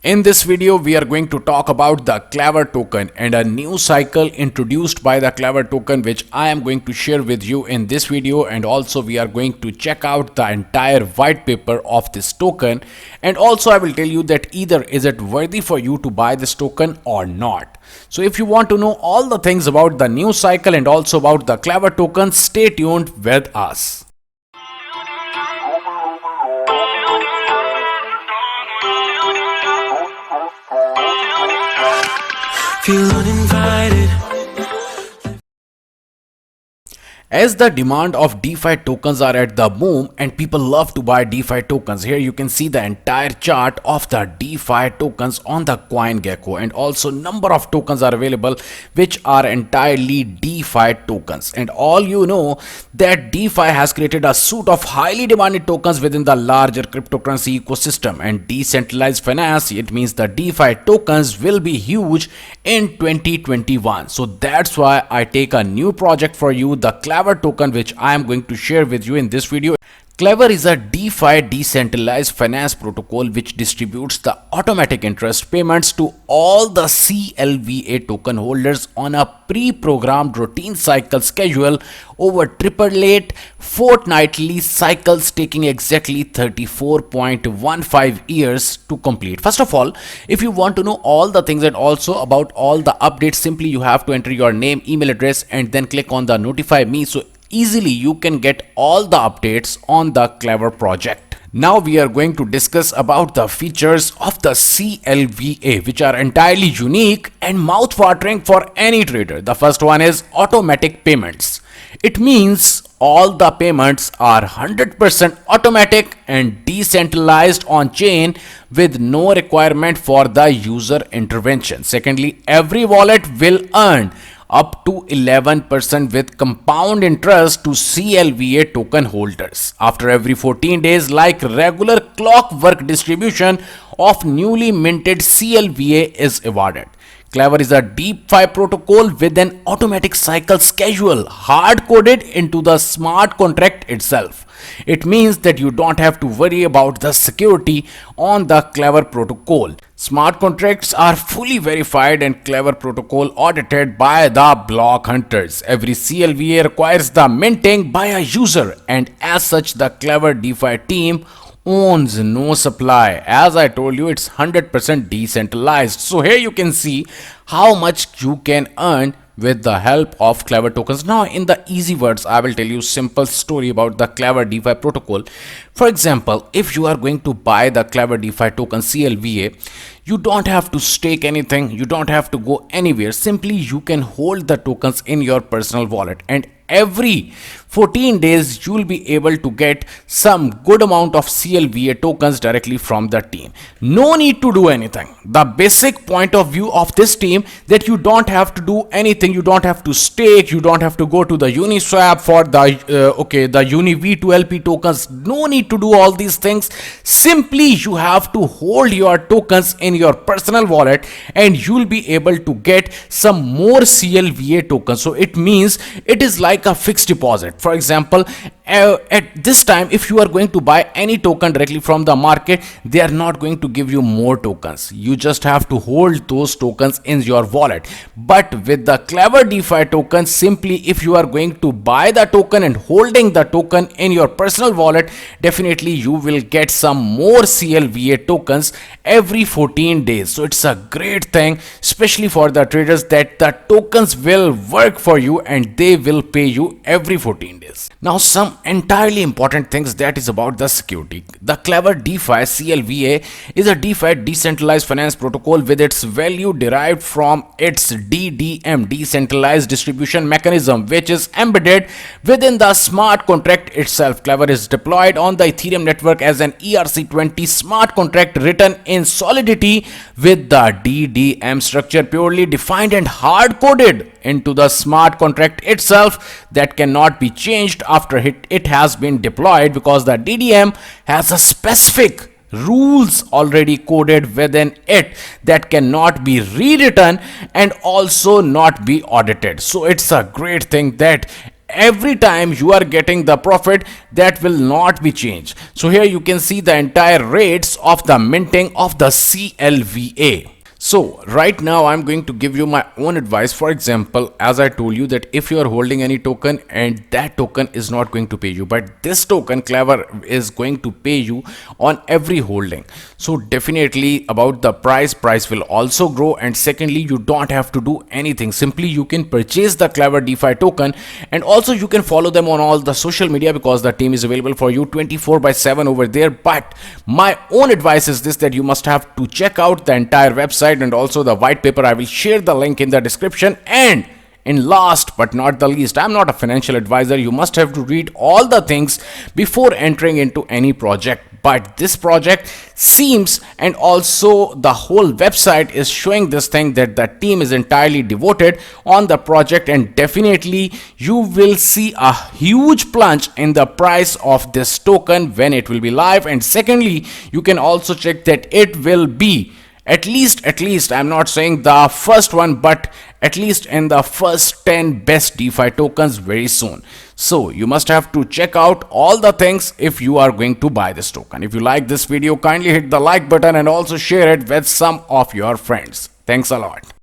In this video, we are going to talk about the Clever token and a new cycle introduced by the Clever token, which I am going to share with you in this video. And also we are going to check out the entire white paper of this token. And also I will tell you that either is it worthy for you to buy this token or not. So if you want to know all the things about the new cycle and also about the Clever token, stay tuned with us. Feel uninvited. As the demand of DeFi tokens are at the boom and people love to buy DeFi tokens, here you can see the entire chart of the DeFi tokens on the CoinGecko, and also number of tokens are available which are entirely DeFi tokens. And all you know that DeFi has created a suite of highly demanded tokens within the larger cryptocurrency ecosystem, and decentralized finance, it means the DeFi tokens will be huge in 2021. So that's why I take a new project for you, the Clever token, which I am going to share with you in this video. Clever is a DeFi decentralized finance protocol which distributes the automatic interest payments to all the CLVA token holders on a pre-programmed routine cycle schedule over 888 fortnightly cycles, taking exactly 34.15 years to complete. First of all, if you want to know all the things and also about all the updates, simply you have to enter your name, email address, and then click on the notify me, so easily you can get all the updates on the Clever project. Now we are going to discuss about the features of the CLVA, which are entirely unique and mouth-watering for any trader. The first one is automatic payments. It means all the payments are 100% automatic and decentralized on chain with no requirement for the user intervention. Secondly, every wallet will earn up to 11% with compound interest to CLVA token holders after every 14 days, like regular clockwork distribution of newly minted CLVA is awarded. Clever is a DeFi protocol with an automatic cycle schedule hard-coded into the smart contract itself. It means that you don't have to worry about the security on the Clever protocol. Smart contracts are fully verified and Clever protocol audited by the block hunters. Every CLVA requires the minting by a user, and as such the Clever DeFi team owns no supply. As I told you, it's 100% decentralized. So here you can see how much you can earn with the help of Clever tokens. Now in the easy words, I will tell you simple story about the Clever DeFi protocol. For example, if you are going to buy the Clever DeFi token CLVA, you don't have to stake anything, you don't have to go anywhere. Simply you can hold the tokens in your personal wallet, and every 14 days you will be able to get some good amount of CLVA tokens directly from the team. No need to do anything. The basic point of view of this team that you don't have to do anything, you don't have to stake, you don't have to go to the Uniswap for the the Uni V2LP tokens. No need to do all these things. Simply you have to hold your tokens in your personal wallet and you will be able to get some more CLVA tokens. So it means it is like a fixed deposit. For example, at this time, if you are going to buy any token directly from the market, they are not going to give you more tokens. You just have to hold those tokens in your wallet. But with the Clever DeFi token, simply if you are going to buy the token and holding the token in your personal wallet, definitely you will get some more CLVA tokens every 14 days. So it's a great thing, especially for the traders, that the tokens will work for you and they will pay you every 14 days. Now some entirely important things, that is about the security. The Clever DeFi CLVA is a DeFi decentralized finance protocol with its value derived from its DDM decentralized distribution mechanism, which is embedded within the smart contract itself. Clever is deployed on the Ethereum network as an ERC20 smart contract written in Solidity with the DDM structure purely defined and hard coded into the smart contract itself that cannot be changed after it has been deployed, because the DDM has a specific rules already coded within it that cannot be rewritten and also not be audited. So it's a great thing that every time you are getting the profit, that will not be changed. So here you can see the entire rates of the minting of the CLVA. So right now I'm going to give you my own advice. For example, as I told you that if you are holding any token and that token is not going to pay you, but this token Clever is going to pay you on every holding. So definitely about the price will also grow, and secondly you don't have to do anything. Simply you can purchase the Clever DeFi token, and also you can follow them on all the social media because the team is available for you 24/7 over there. But my own advice is this, that you must have to check out the entire website and also the white paper. I will share the link in the description. And in last but not the least, I'm not a financial advisor. You must have to read all the things before entering into any project. But this project seems, and also the whole website is showing this thing, that the team is entirely devoted on the project, and definitely you will see a huge plunge in the price of this token when it will be live. And secondly, you can also check that it will be at least I'm not saying the first one, but at least in the first 10 best DeFi tokens very soon. So you must have to check out all the things if you are going to buy this token. If you like this video, kindly hit the like button and also share it with some of your friends. Thanks a lot.